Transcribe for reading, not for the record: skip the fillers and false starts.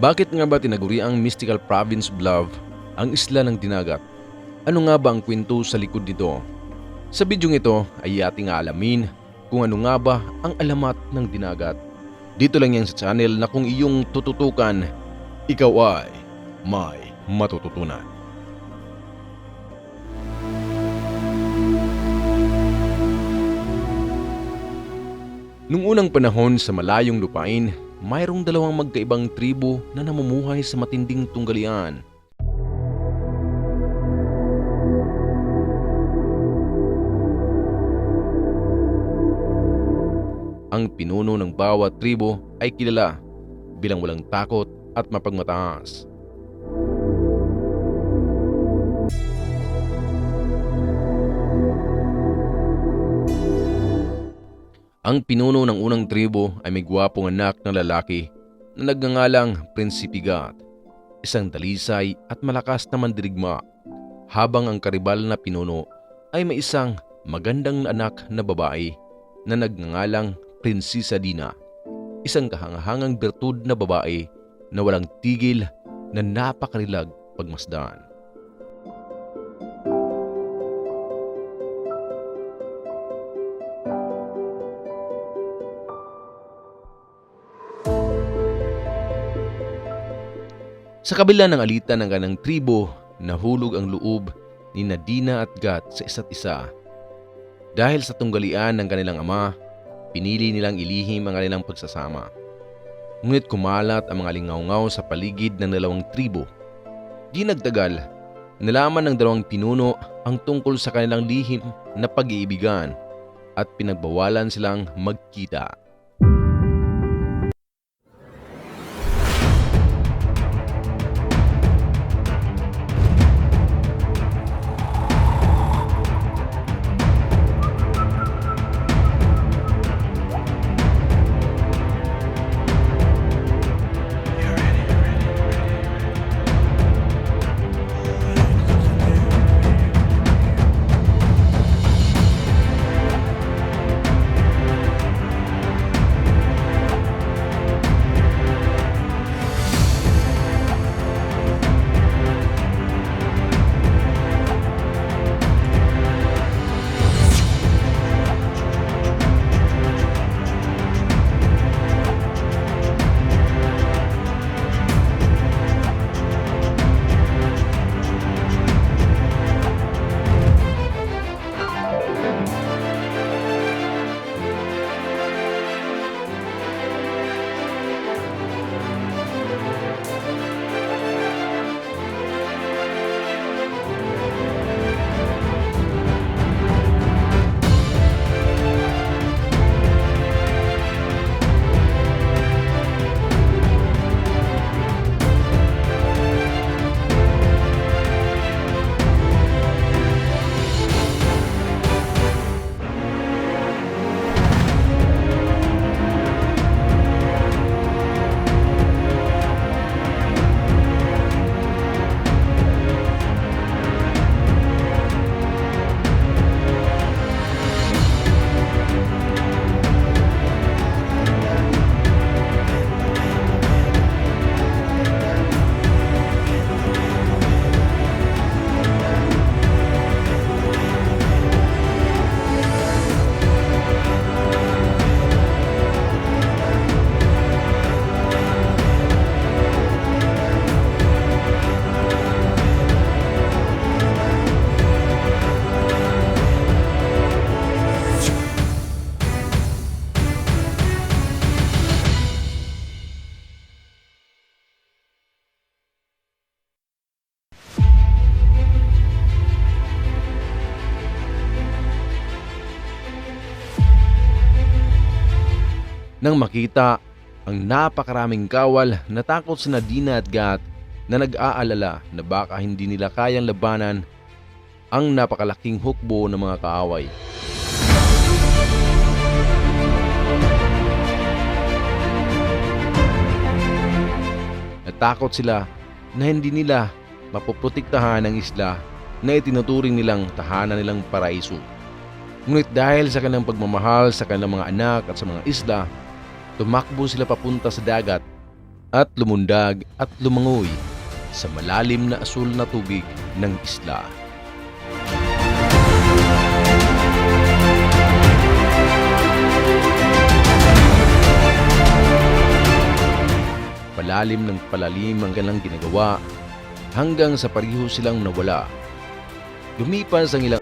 Bakit nga ba tinaguriang mystical province Bluff ang isla ng Dinagat? Ano nga ba ang kwento sa likod nito? Sa bidyong ito ay ating aalamin kung ano nga ba ang alamat ng Dinagat. Dito lang yan sa channel na kung iyong tututukan, ikaw ay may matututunan. Nung unang panahon sa malayong lupain, mayroong dalawang magkaibang tribo na namumuhay sa matinding tunggalian. Ang pinuno ng bawat tribo ay kilala bilang walang takot at mapagmataas. Ang pinuno ng unang tribo ay may gwapong anak na lalaki na nagngangalang Prinsipe Gat, isang dalisay at malakas na mandirigma, habang ang karibal na pinuno ay may isang magandang anak na babae na nagngangalang Prinsesa Dina, isang kahangahangang bertud na babae na walang tigil na napakarilag pagmasdan. Sa kabila ng alitan ng kanang tribo, nahulog ang loob ni Dina at Gat sa isa't isa. Dahil sa tunggalian ng kanilang ama, pinili nilang ilihim ang kanilang pagsasama. Ngunit kumalat ang mga lingaungaw sa paligid ng dalawang tribo. Di nagtagal, nalaman ng dalawang pinuno ang tungkol sa kanilang lihim na pag-iibigan at pinagbawalan silang magkita. Nang makita ang napakaraming kawal, natakot sina Dina at Gat na nag-aalala na baka hindi nila kayang labanan ang napakalaking hukbo ng mga kaaway. Natakot sila na hindi nila mapoprotektahan ang isla na itinuturing nilang tahanan nilang paraiso. Ngunit dahil sa kanilang pagmamahal sa kanilang mga anak at sa mga isla, tumakbo sila papunta sa dagat at lumundag at lumangoy sa malalim na asul na tubig ng isla. Palalim ng palalim ang kanilang ginagawa hanggang sa pareho silang nawala. Lumipas ang ilang